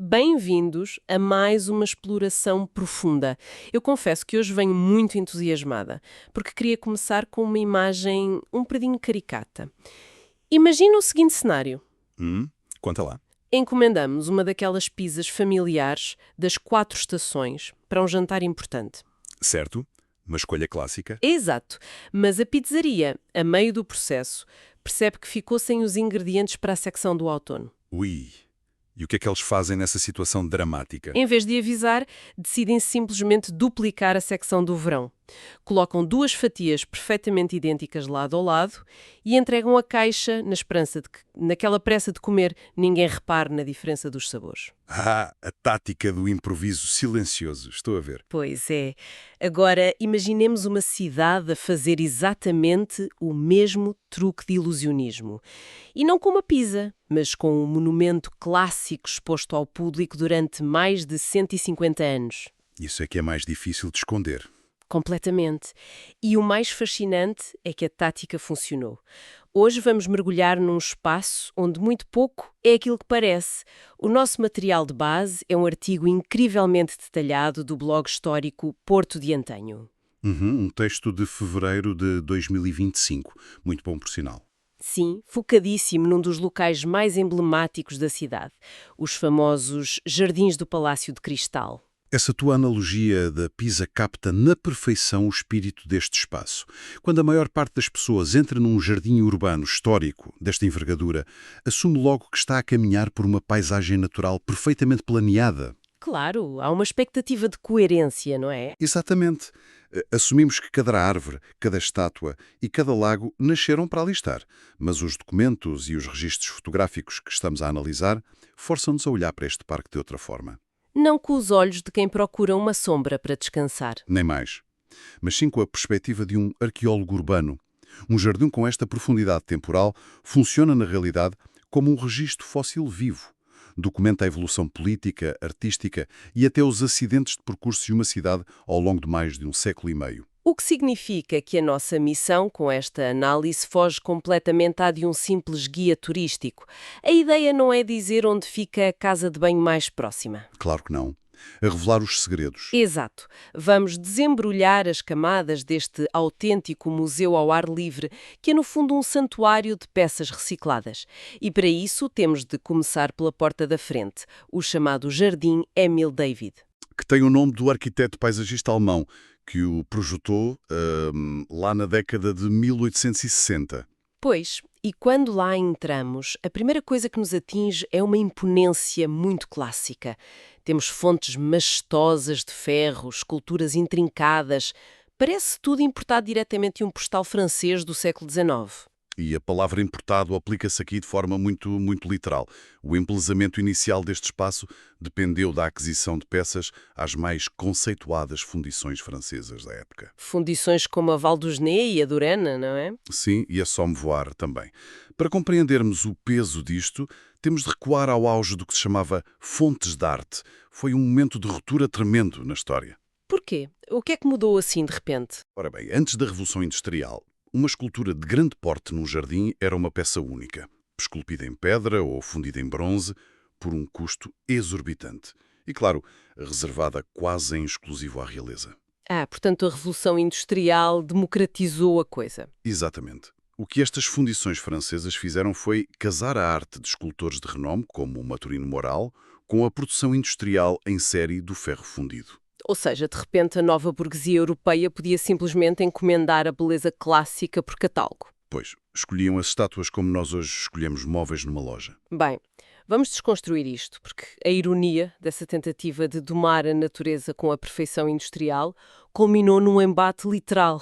Bem-vindos a mais uma exploração profunda. Eu confesso que hoje venho muito entusiasmada, porque queria começar com uma imagem um bocadinho caricata. Imagina o seguinte cenário. Conta lá. Encomendamos uma daquelas pizzas familiares das 4 estações para um jantar importante. Certo? Uma escolha clássica. Exato, mas a pizzaria, a meio do processo, percebe que ficou sem os ingredientes para a secção do outono. Ui. E o que é que eles fazem nessa situação dramática? Em vez de avisar, decidem simplesmente duplicar a secção do verão. Colocam 2 fatias perfeitamente idênticas lado ao lado e entregam a caixa na esperança de que, naquela pressa de comer, ninguém repare na diferença dos sabores. Ah, a tática do improviso silencioso. Estou a ver. Pois é. Agora, imaginemos uma cidade a fazer exatamente o mesmo truque de ilusionismo. E não com uma pizza, mas com um monumento clássico exposto ao público durante mais de 150 anos. Isso é que é mais difícil de esconder. Completamente. E o mais fascinante é que a tática funcionou. Hoje vamos mergulhar num espaço onde muito pouco é aquilo que parece. O nosso material de base é um artigo incrivelmente detalhado do blog histórico Porto de Antanho. Um texto de fevereiro de 2025. Muito bom, por sinal. Sim, focadíssimo num dos locais mais emblemáticos da cidade, os famosos Jardins do Palácio de Cristal. Essa tua analogia da Pisa capta na perfeição o espírito deste espaço. Quando a maior parte das pessoas entra num jardim urbano histórico desta envergadura, assume logo que está a caminhar por uma paisagem natural perfeitamente planeada. Claro, há uma expectativa de coerência, não é? Exatamente. Assumimos que cada árvore, cada estátua e cada lago nasceram para ali estar, mas os documentos e os registros fotográficos que estamos a analisar forçam-nos a olhar para este parque de outra forma. Não com os olhos de quem procura uma sombra para descansar. Nem mais. Mas sim com a perspectiva de um arqueólogo urbano. Um jardim com esta profundidade temporal funciona, na realidade, como um registro fóssil vivo. Documenta a evolução política, artística e até os acidentes de percurso de uma cidade ao longo de mais de um século e meio. O que significa que a nossa missão com esta análise foge completamente à de um simples guia turístico. A ideia não é dizer onde fica a casa de banho mais próxima. Claro que não. A revelar os segredos. Exato. Vamos desembrulhar as camadas deste autêntico museu ao ar livre, que é no fundo um santuário de peças recicladas. E para isso temos de começar pela porta da frente, o chamado Jardim Emil David. Que tem o nome do arquiteto paisagista alemão, que o projetou lá na década de 1860. Pois, e quando lá entramos, a primeira coisa que nos atinge é uma imponência muito clássica. Temos fontes majestosas de ferro, esculturas intrincadas. Parece tudo importado diretamente de um postal francês do século XIX. E a palavra importado aplica-se aqui de forma muito literal. O embelezamento inicial deste espaço dependeu da aquisição de peças às mais conceituadas fundições francesas da época. Fundições como a Val dos Nez e a Durana, não é? Sim, e a Sommevoire também. Para compreendermos o peso disto, temos de recuar ao auge do que se chamava fontes de arte. Foi um momento de ruptura tremendo na história. Porquê? O que é que mudou assim de repente? Ora bem, antes da Revolução Industrial, uma escultura de grande porte num jardim era uma peça única, esculpida em pedra ou fundida em bronze, por um custo exorbitante. E, claro, reservada quase em exclusivo à realeza. Portanto, a Revolução Industrial democratizou a coisa. Exatamente. O que estas fundições francesas fizeram foi casar a arte de escultores de renome, como o Maturino Moral, com a produção industrial em série do ferro fundido. Ou seja, de repente a nova burguesia europeia podia simplesmente encomendar a beleza clássica por catálogo. Pois, escolhiam as estátuas como nós hoje escolhemos móveis numa loja. Bem, vamos desconstruir isto, porque a ironia dessa tentativa de domar a natureza com a perfeição industrial culminou num embate literal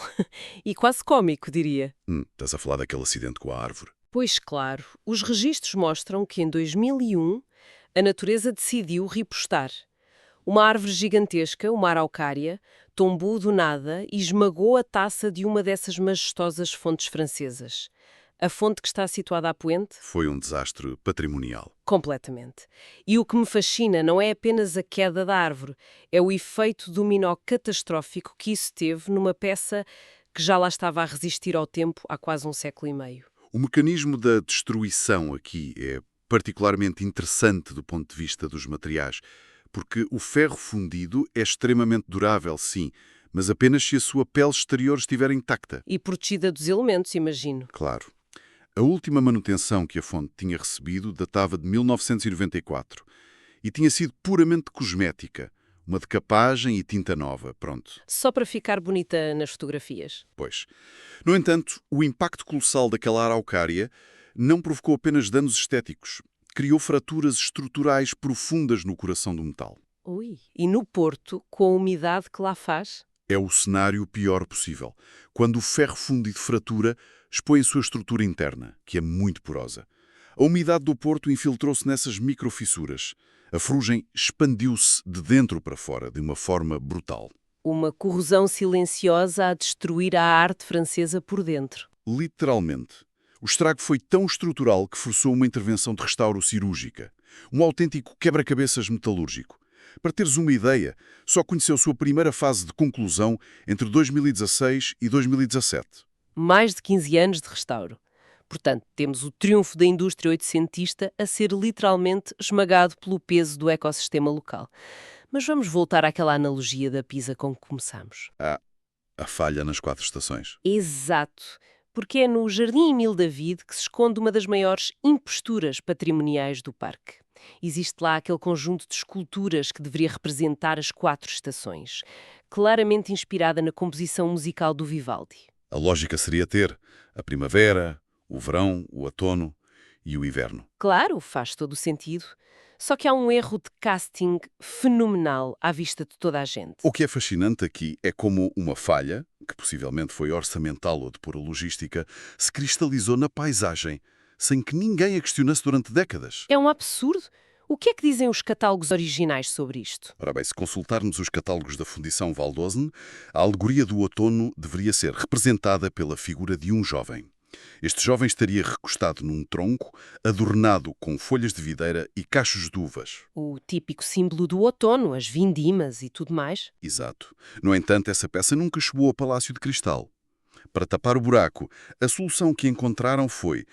e quase cómico, diria. Estás a falar daquele acidente com a árvore. Pois claro, os registros mostram que em 2001 a natureza decidiu ripostar. Uma árvore gigantesca, uma araucária, tombou do nada e esmagou a taça de uma dessas majestosas fontes francesas. A fonte que está situada à poente? Foi um desastre patrimonial. Completamente. E o que me fascina não é apenas a queda da árvore, é o efeito dominó catastrófico que isso teve numa peça que já lá estava a resistir ao tempo há quase um século e meio. O mecanismo da destruição aqui é particularmente interessante do ponto de vista dos materiais, porque o ferro fundido é extremamente durável, sim, mas apenas se a sua pele exterior estiver intacta. E protegida dos elementos, imagino. Claro. A última manutenção que a fonte tinha recebido datava de 1994 e tinha sido puramente cosmética, uma decapagem e tinta nova, pronto. Só para ficar bonita nas fotografias. Pois. No entanto, o impacto colossal daquela araucária não provocou apenas danos estéticos, criou fraturas estruturais profundas no coração do metal. Ui. E no Porto, com a umidade que lá faz? É o cenário pior possível. Quando o ferro fundido fratura, expõe a sua estrutura interna, que é muito porosa. A umidade do Porto infiltrou-se nessas microfissuras. A ferrugem expandiu-se de dentro para fora, de uma forma brutal. Uma corrosão silenciosa a destruir a arte francesa por dentro. Literalmente. O estrago foi tão estrutural que forçou uma intervenção de restauro cirúrgica. Um autêntico quebra-cabeças metalúrgico. Para teres uma ideia, só conheceu sua primeira fase de conclusão entre 2016 e 2017. Mais de 15 anos de restauro. Portanto, temos o triunfo da indústria oitocentista a ser literalmente esmagado pelo peso do ecossistema local. Mas vamos voltar àquela analogia da Pisa com que começamos. A falha nas 4 estações. Exato, porque é no Jardim Emílio David que se esconde uma das maiores imposturas patrimoniais do parque. Existe lá aquele conjunto de esculturas que deveria representar as 4 estações, claramente inspirada na composição musical do Vivaldi. A lógica seria ter a primavera, o verão, o outono e o inverno. Claro, faz todo o sentido. Só que há um erro de casting fenomenal à vista de toda a gente. O que é fascinante aqui é como uma falha, que possivelmente foi orçamental ou de pura logística, se cristalizou na paisagem, sem que ninguém a questionasse durante décadas. É um absurdo. O que é que dizem os catálogos originais sobre isto? Ora bem, se consultarmos os catálogos da Fundição Valdosne, a alegoria do outono deveria ser representada pela figura de um jovem. Este jovem estaria recostado num tronco, adornado com folhas de videira e cachos de uvas. O típico símbolo do outono, as vindimas e tudo mais. Exato. No entanto, essa peça nunca chegou ao Palácio de Cristal. Para tapar o buraco, a solução que encontraram foi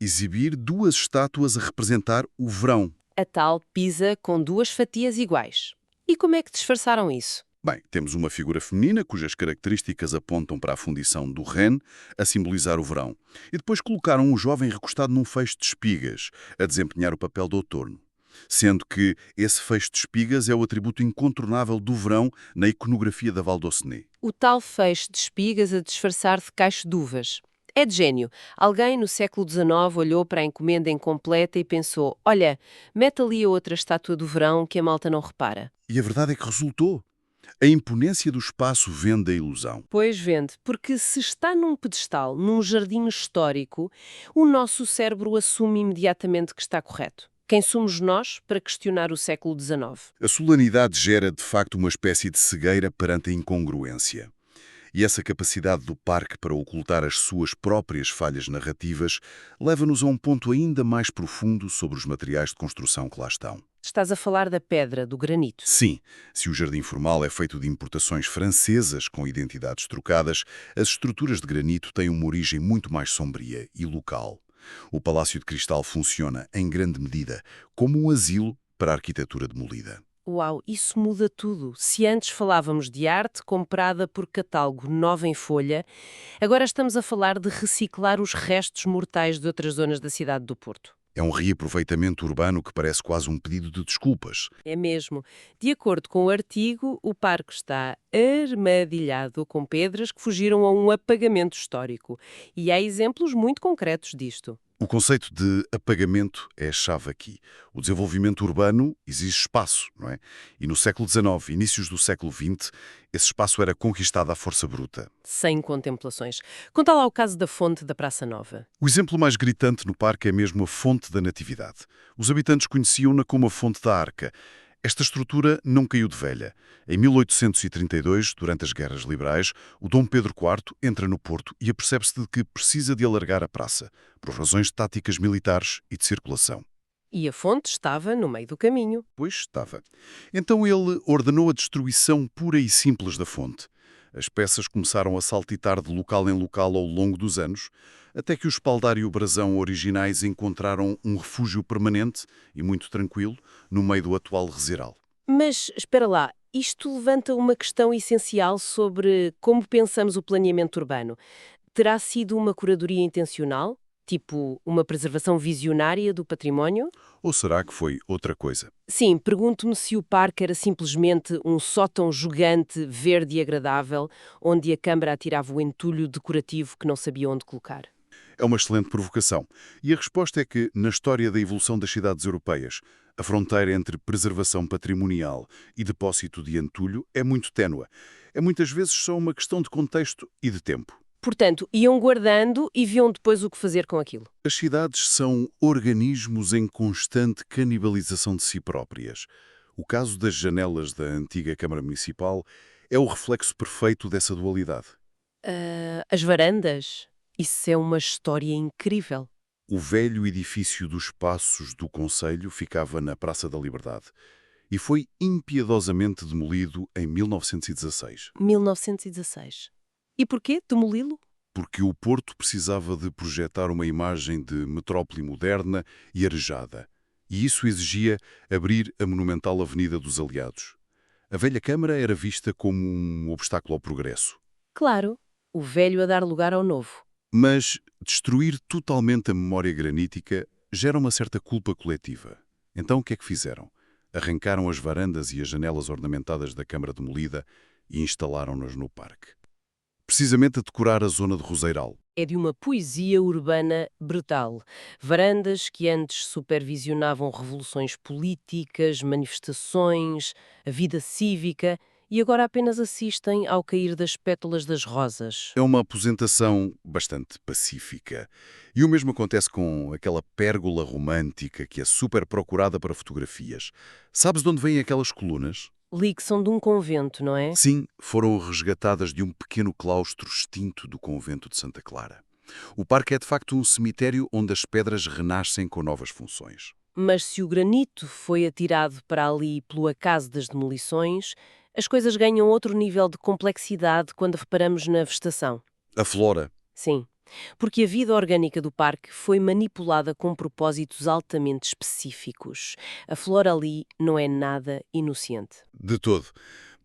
exibir 2 estátuas a representar o verão. A tal Pisa com 2 fatias iguais. E como é que disfarçaram isso? Bem, temos uma figura feminina cujas características apontam para a fundição do Rene, a simbolizar o verão. E depois colocaram um jovem recostado num feixe de espigas, a desempenhar o papel de outono. Sendo que esse feixe de espigas é o atributo incontornável do verão na iconografia da Valdosne. O tal feixe de espigas a disfarçar de cacho de uvas. É de gênio. Alguém no século XIX olhou para a encomenda incompleta e pensou: olha, mete ali a outra estátua do verão que a malta não repara. E a verdade é que resultou. A imponência do espaço vende a ilusão. Pois vende, porque se está num pedestal, num jardim histórico, o nosso cérebro assume imediatamente que está correto. Quem somos nós para questionar o século XIX? A solenidade gera, de facto, uma espécie de cegueira perante a incongruência. E essa capacidade do parque para ocultar as suas próprias falhas narrativas leva-nos a um ponto ainda mais profundo sobre os materiais de construção que lá estão. Estás a falar da pedra, do granito. Sim, se o jardim formal é feito de importações francesas com identidades trocadas, as estruturas de granito têm uma origem muito mais sombria e local. O Palácio de Cristal funciona, em grande medida, como um asilo para a arquitetura demolida. Uau, isso muda tudo. Se antes falávamos de arte comprada por catálogo nova em folha, agora estamos a falar de reciclar os restos mortais de outras zonas da cidade do Porto. É um reaproveitamento urbano que parece quase um pedido de desculpas. É mesmo. De acordo com o artigo, o parque está armadilhado com pedras que fugiram a um apagamento histórico. E há exemplos muito concretos disto. O conceito de apagamento é a chave aqui. O desenvolvimento urbano exige espaço, não é? E no século XIX, inícios do século XX, esse espaço era conquistado à força bruta. Sem contemplações. Conta lá o caso da fonte da Praça Nova. O exemplo mais gritante no parque é mesmo a Fonte da Natividade. Os habitantes conheciam-na como a Fonte da Arca. Esta estrutura não caiu de velha. Em 1832, durante as Guerras Liberais, o Dom Pedro IV entra no Porto e apercebe-se de que precisa de alargar a praça, por razões de táticas militares e de circulação. E a fonte estava no meio do caminho. Pois estava. Então ele ordenou a destruição pura e simples da fonte. As peças começaram a saltitar de local em local ao longo dos anos, até que o espaldar e o brasão originais encontraram um refúgio permanente e muito tranquilo no meio do atual reseral. Mas, espera lá, isto levanta uma questão essencial sobre como pensamos o planeamento urbano. Terá sido uma curadoria intencional? Tipo, uma preservação visionária do património? Ou será que foi outra coisa? Sim, pergunto-me se o parque era simplesmente um sótão gigante, verde e agradável, onde a Câmara atirava o entulho decorativo que não sabia onde colocar. É uma excelente provocação. E a resposta é que, na história da evolução das cidades europeias, a fronteira entre preservação patrimonial e depósito de entulho é muito ténue. É muitas vezes só uma questão de contexto e de tempo. Portanto, iam guardando e viam depois o que fazer com aquilo. As cidades são organismos em constante canibalização de si próprias. O caso das janelas da antiga Câmara Municipal é o reflexo perfeito dessa dualidade. As varandas? Isso é uma história incrível. O velho edifício dos Passos do Conselho ficava na Praça da Liberdade e foi impiedosamente demolido em 1916, 1916. E porquê demoli-lo? porque o Porto precisava de projetar uma imagem de metrópole moderna e arejada, e isso exigia abrir a monumental Avenida dos Aliados. A velha Câmara era vista como um obstáculo ao progresso. Claro, o velho a dar lugar ao novo. Mas destruir totalmente a memória granítica gera uma certa culpa coletiva. Então o que é que fizeram? Arrancaram as varandas e as janelas ornamentadas da Câmara demolida e instalaram-nas no parque. Precisamente a decorar a zona de Roseiral. É de uma poesia urbana brutal. Varandas que antes supervisionavam revoluções políticas, manifestações, a vida cívica e agora apenas assistem ao cair das pétalas das rosas. É uma aposentação bastante pacífica. E o mesmo acontece com aquela pérgola romântica que é super procurada para fotografias. Sabes de onde vêm aquelas colunas? Li que são de um convento, não é? Sim, foram resgatadas de um pequeno claustro extinto do convento de Santa Clara. O parque é de facto um cemitério onde as pedras renascem com novas funções. Mas se o granito foi atirado para ali pelo acaso das demolições, as coisas ganham outro nível de complexidade quando reparamos na vegetação. A flora, Sim, porque a vida orgânica do parque foi manipulada com propósitos altamente específicos. A flora ali não é nada inocente. de todo.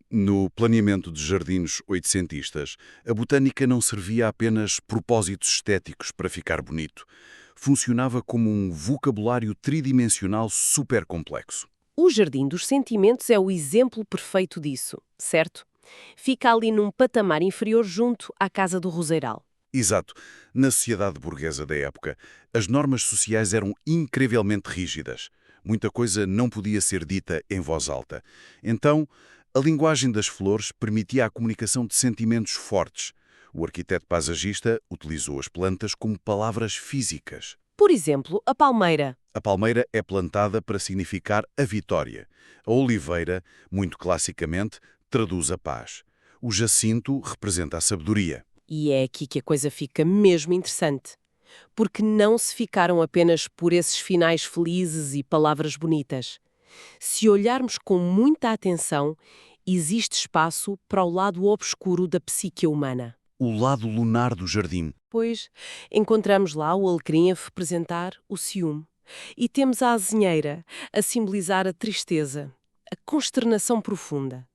No planeamento de jardins oitocentistas, a botânica não servia a apenas propósitos estéticos para ficar bonito. Funcionava como um vocabulário tridimensional super complexo. O Jardim dos Sentimentos é o exemplo perfeito disso, certo? Fica ali num patamar inferior junto à Casa do Roseiral. Exato. Na sociedade burguesa da época, as normas sociais eram incrivelmente rígidas. Muita coisa não podia ser dita em voz alta. Então, a linguagem das flores permitia a comunicação de sentimentos fortes. O arquiteto paisagista utilizou as plantas como palavras físicas. Por exemplo, a palmeira. A palmeira é plantada para significar a vitória. A oliveira, muito classicamente, traduz a paz. O jacinto representa a sabedoria. E é aqui que a coisa fica mesmo interessante. Porque não se ficaram apenas por esses finais felizes e palavras bonitas. Se olharmos com muita atenção, existe espaço para o lado obscuro da psique humana. O lado lunar do jardim. Pois, encontramos lá o alecrim a representar o ciúme. E temos a azinheira a simbolizar a tristeza, a consternação profunda.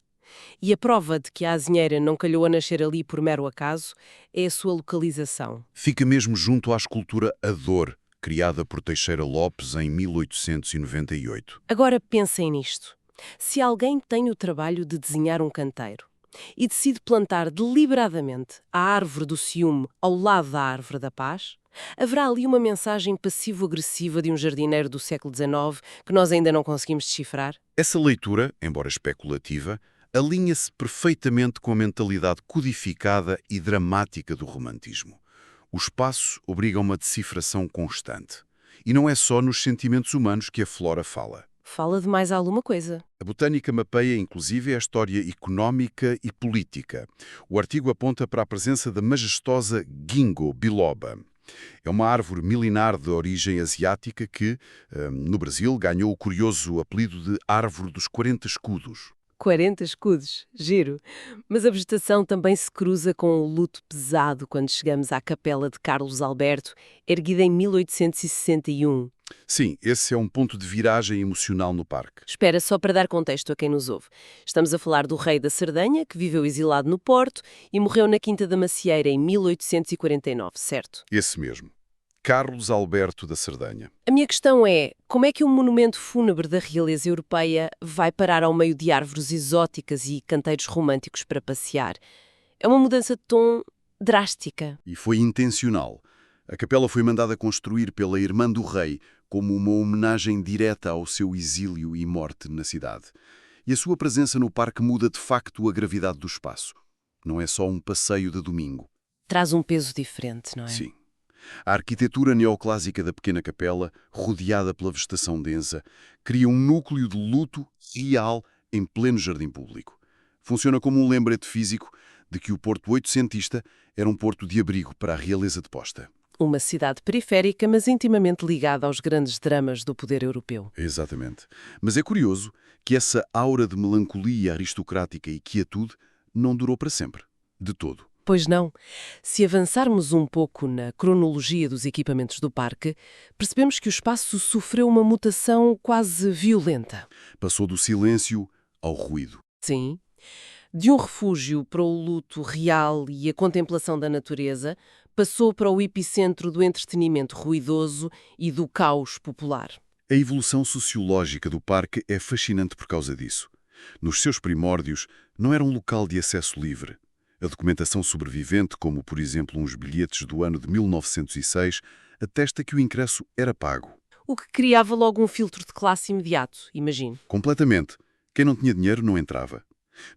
E a prova de que a azinheira não calhou a nascer ali por mero acaso é a sua localização. Fica mesmo junto à escultura A Dor, criada por Teixeira Lopes em 1898. Agora pensem nisto. Se alguém tem o trabalho de desenhar um canteiro e decide plantar deliberadamente a árvore do ciúme ao lado da árvore da paz, haverá ali uma mensagem passivo-agressiva de um jardineiro do século XIX que nós ainda não conseguimos decifrar? Essa leitura, embora especulativa, alinha-se perfeitamente com a mentalidade codificada e dramática do romantismo. O espaço obriga a uma decifração constante. E não é só nos sentimentos humanos que a flora fala. Fala de mais alguma coisa. A botânica mapeia inclusive a história económica e política. O artigo aponta para a presença da majestosa ginkgo biloba. É uma árvore milenar de origem asiática que, no Brasil, ganhou o curioso apelido de Árvore dos 40 Escudos. 40 escudos, giro. Mas a vegetação também se cruza com o luto pesado quando chegamos à Capela de Carlos Alberto, erguida em 1861. Sim, esse é um ponto de viragem emocional no parque. Espera, só para dar contexto a quem nos ouve. Estamos a falar do rei da Sardenha, que viveu exilado no Porto e morreu na Quinta da Macieira em 1849, certo? Esse mesmo. Carlos Alberto da Sardenha. A minha questão é, como é que um monumento fúnebre da realeza europeia vai parar ao meio de árvores exóticas e canteiros românticos para passear? É uma mudança de tom drástica. E foi intencional. A capela foi mandada construir pela irmã do rei como uma homenagem direta ao seu exílio e morte na cidade. E a sua presença no parque muda de facto a gravidade do espaço. Não é só um passeio de domingo. Traz um peso diferente, não é? Sim. A arquitetura neoclássica da pequena capela, rodeada pela vegetação densa, cria um núcleo de luto real em pleno jardim público. Funciona como um lembrete físico de que o Porto oitocentista era um porto de abrigo para a realeza deposta. Uma cidade periférica, mas intimamente ligada aos grandes dramas do poder europeu. Exatamente. Mas é curioso que essa aura de melancolia aristocrática e quietude não durou para sempre. De todo. Pois não. Se avançarmos um pouco na cronologia dos equipamentos do parque, percebemos que o espaço sofreu uma mutação quase violenta. Passou do silêncio ao ruído. Sim. De um refúgio para o luto real e a contemplação da natureza, passou para o epicentro do entretenimento ruidoso e do caos popular. A evolução sociológica do parque é fascinante por causa disso. Nos seus primórdios, não era um local de acesso livre. A documentação sobrevivente, como por exemplo uns bilhetes do ano de 1906, atesta que o ingresso era pago. O que criava logo um filtro de classe imediato, imagino. Completamente. Quem não tinha dinheiro não entrava.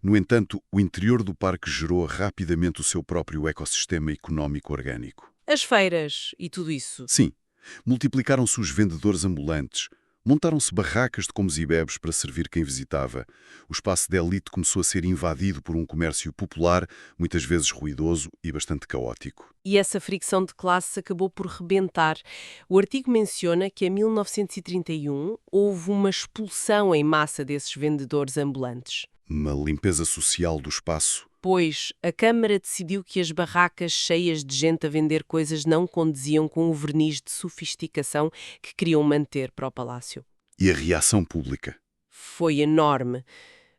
No entanto, o interior do parque gerou rapidamente o seu próprio ecossistema económico orgânico. As feiras e tudo isso. Sim, multiplicaram-se os vendedores ambulantes, montaram-se barracas de comes e bebes para servir quem visitava. O espaço de elite começou a ser invadido por um comércio popular, muitas vezes ruidoso e bastante caótico. E essa fricção de classe acabou por rebentar. O artigo menciona que em 1931 houve uma expulsão em massa desses vendedores ambulantes. Uma limpeza social do espaço. Pois a Câmara decidiu que as barracas cheias de gente a vender coisas não condiziam com o verniz de sofisticação que queriam manter para o palácio. E a reação pública? Foi enorme.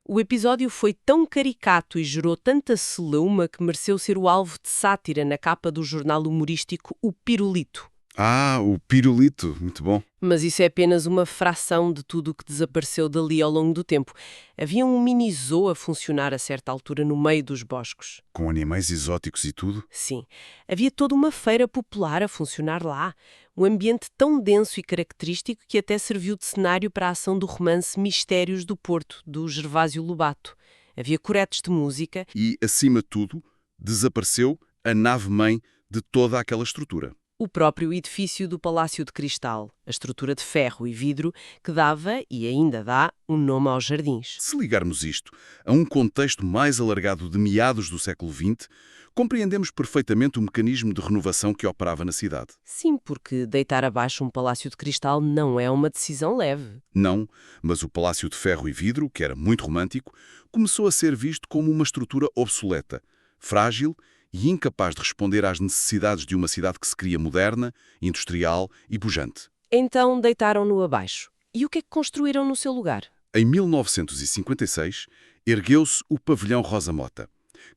O episódio foi tão caricato e gerou tanta celeuma que mereceu ser o alvo de sátira na capa do jornal humorístico O Pirulito. Ah, o pirulito. Muito bom. Mas isso é apenas uma fração de tudo o que desapareceu dali ao longo do tempo. Havia um mini zoo a funcionar a certa altura no meio dos bosques. Com animais exóticos e tudo? Sim, havia toda uma feira popular a funcionar lá. Um ambiente tão denso e característico que até serviu de cenário para a ação do romance Mistérios do Porto, do Gervásio Lobato. Havia coretos de música. E, acima de tudo, desapareceu a nave-mãe de toda aquela estrutura. O próprio edifício do Palácio de Cristal, a estrutura de ferro e vidro que dava, e ainda dá, um nome aos jardins. Se ligarmos isto a um contexto mais alargado de meados do século XX, compreendemos perfeitamente o mecanismo de renovação que operava na cidade. Sim, porque deitar abaixo um Palácio de Cristal não é uma decisão leve. Não, mas o Palácio de Ferro e Vidro, que era muito romântico, começou a ser visto como uma estrutura obsoleta, frágil e incapaz de responder às necessidades de uma cidade que se cria moderna, industrial e pujante. Então deitaram-no abaixo. E o que é que construíram no seu lugar? Em 1956, ergueu-se o Pavilhão Rosa Mota,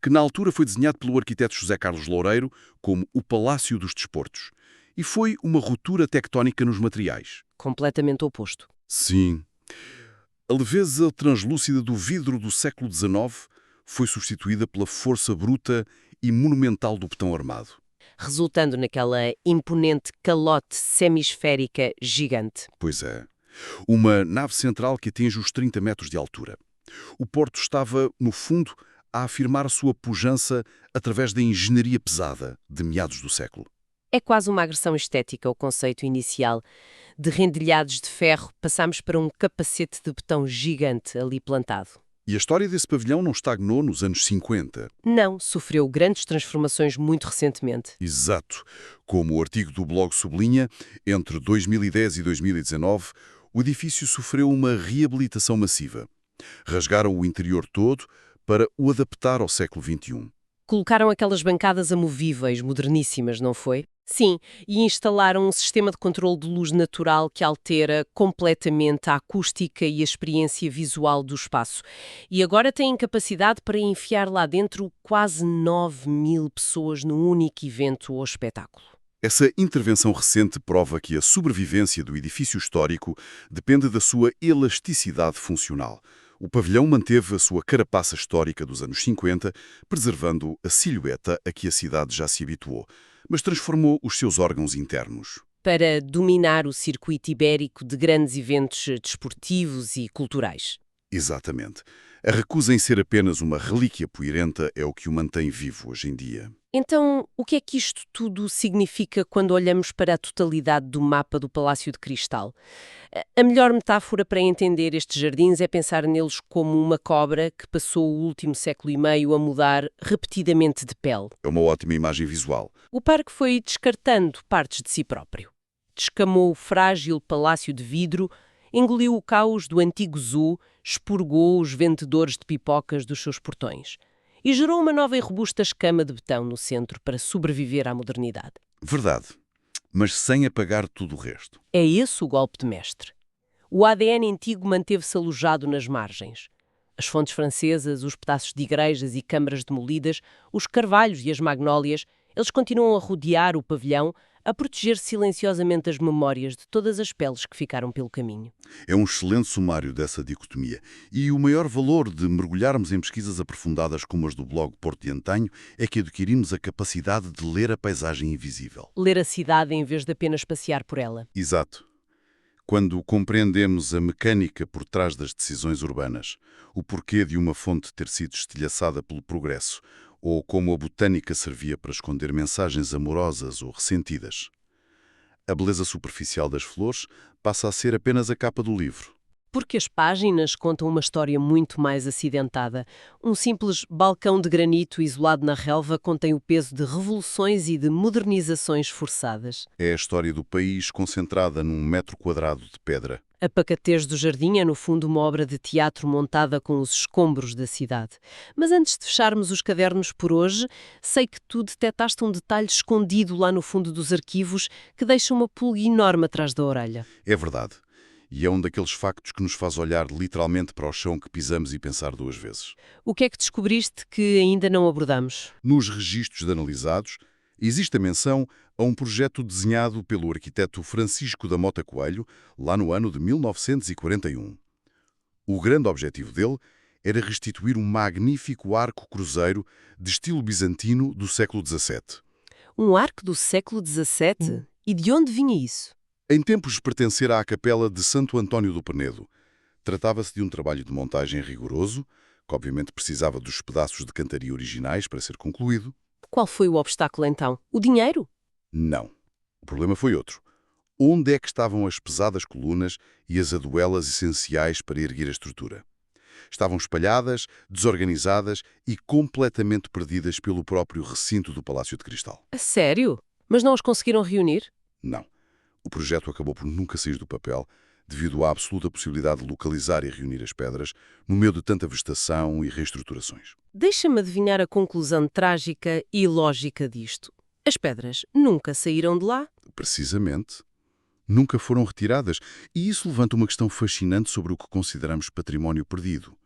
que na altura foi desenhado pelo arquiteto José Carlos Loureiro como o Palácio dos Desportos, e foi uma ruptura tectónica nos materiais. Completamente oposto. Sim. A leveza translúcida do vidro do século XIX foi substituída pela força bruta e monumental do betão armado. Resultando naquela imponente calote semisférica gigante. Pois é. Uma nave central que atinge os 30 metros de altura. O porto estava, no fundo, a afirmar sua pujança através da engenharia pesada de meados do século. É quase uma agressão estética o conceito inicial. De rendilhados de ferro, passamos para um capacete de betão gigante ali plantado. E a história desse pavilhão não estagnou nos anos 50. Não, sofreu grandes transformações muito recentemente. Exato. Como o artigo do blog sublinha, entre 2010 e 2019, o edifício sofreu uma reabilitação massiva. Rasgaram o interior todo para o adaptar ao século XXI. Colocaram aquelas bancadas amovíveis, moderníssimas, não foi? Sim, e instalaram um sistema de controle de luz natural que altera completamente a acústica e a experiência visual do espaço. E agora têm capacidade para enfiar lá dentro quase 9.000 pessoas num único evento ou espetáculo. Essa intervenção recente prova que a sobrevivência do edifício histórico depende da sua elasticidade funcional. O pavilhão manteve a sua carapaça histórica dos anos 50, preservando a silhueta a que a cidade já se habituou, mas transformou os seus órgãos internos. Para dominar o circuito ibérico de grandes eventos desportivos e culturais. Exatamente. A recusa em ser apenas uma relíquia poeirenta é o que o mantém vivo hoje em dia. Então, o que é que isto tudo significa quando olhamos para a totalidade do mapa do Palácio de Cristal? A melhor metáfora para entender estes jardins é pensar neles como uma cobra que passou o último século e meio a mudar repetidamente de pele. É uma ótima imagem visual. O parque foi descartando partes de si próprio. Descamou o frágil palácio de vidro, engoliu o caos do antigo zoo, expurgou os vendedores de pipocas dos seus portões e gerou uma nova e robusta escama de betão no centro para sobreviver à modernidade. Verdade. Mas sem apagar tudo o resto. É esse o golpe de mestre. O ADN antigo manteve-se alojado nas margens. As fontes francesas, os pedaços de igrejas e câmaras demolidas, os carvalhos e as magnólias, eles continuam a rodear o pavilhão, a proteger silenciosamente as memórias de todas as peles que ficaram pelo caminho. É um excelente sumário dessa dicotomia. E o maior valor de mergulharmos em pesquisas aprofundadas como as do blog Porto de Antanho é que adquirimos a capacidade de ler a paisagem invisível. Ler a cidade em vez de apenas passear por ela. Exato. Quando compreendemos a mecânica por trás das decisões urbanas, o porquê de uma fonte ter sido estilhaçada pelo progresso, ou como a botânica servia para esconder mensagens amorosas ou ressentidas, a beleza superficial das flores passa a ser apenas a capa do livro. Porque as páginas contam uma história muito mais acidentada. Um simples balcão de granito isolado na relva contém o peso de revoluções e de modernizações forçadas. É a história do país concentrada num metro quadrado de pedra. A pacatez do jardim é, no fundo, uma obra de teatro montada com os escombros da cidade. Mas antes de fecharmos os cadernos por hoje, sei que tu detectaste um detalhe escondido lá no fundo dos arquivos que deixa uma pulga enorme atrás da orelha. É verdade. E é um daqueles factos que nos faz olhar literalmente para o chão que pisamos e pensar duas vezes. O que é que descobriste que ainda não abordamos? Nos registros analisados, existe a menção a um projeto desenhado pelo arquiteto Francisco da Mota Coelho, lá no ano de 1941. O grande objetivo dele era restituir um magnífico arco cruzeiro de estilo bizantino do século XVII. Um arco do século XVII? E de onde vinha isso? Em tempos pertencera à capela de Santo António do Penedo. Tratava-se de um trabalho de montagem rigoroso, que obviamente precisava dos pedaços de cantaria originais para ser concluído. Qual foi o obstáculo então? O dinheiro? Não. O problema foi outro. Onde é que estavam as pesadas colunas e as aduelas essenciais para erguer a estrutura? Estavam espalhadas, desorganizadas e completamente perdidas pelo próprio recinto do Palácio de Cristal. A sério? Mas não os conseguiram reunir? Não. O projeto acabou por nunca sair do papel, devido à absoluta possibilidade de localizar e reunir as pedras no meio de tanta vegetação e reestruturações. Deixa-me adivinhar a conclusão trágica e lógica disto. As pedras nunca saíram de lá? Precisamente. Nunca foram retiradas. E isso levanta uma questão fascinante sobre o que consideramos património perdido.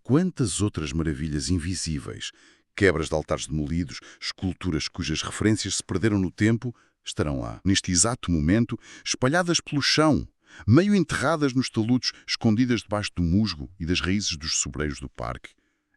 Quantas outras maravilhas invisíveis, quebras de altares demolidos, esculturas cujas referências se perderam no tempo, estarão lá, neste exato momento, espalhadas pelo chão, meio enterradas nos taludes, escondidas debaixo do musgo e das raízes dos sobreiros do parque,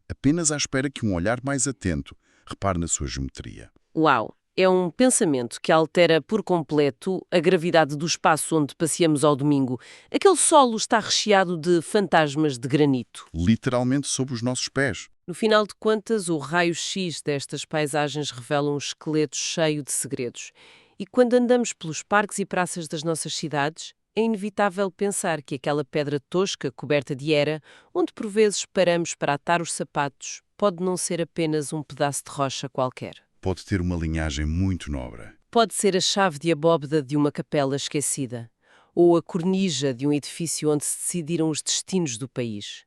apenas à espera que um olhar mais atento repare na sua geometria. Uau! É um pensamento que altera por completo a gravidade do espaço onde passeamos ao domingo. Aquele solo está recheado de fantasmas de granito. Literalmente sob os nossos pés. No final de contas, o raio-x destas paisagens revela um esqueleto cheio de segredos. E quando andamos pelos parques e praças das nossas cidades, é inevitável pensar que aquela pedra tosca coberta de era, onde por vezes paramos para atar os sapatos, pode não ser apenas um pedaço de rocha qualquer. Pode ter uma linhagem muito nobre. Pode ser a chave de abóbada de uma capela esquecida, ou a cornija de um edifício onde se decidiram os destinos do país.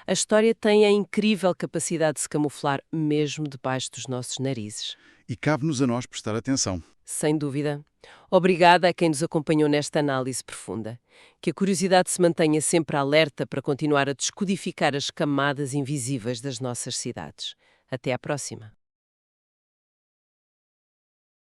A história tem a incrível capacidade de se camuflar mesmo debaixo dos nossos narizes. E cabe-nos a nós prestar atenção. Sem dúvida. Obrigada a quem nos acompanhou nesta análise profunda. Que a curiosidade se mantenha sempre alerta para continuar a descodificar as camadas invisíveis das nossas cidades. Até à próxima.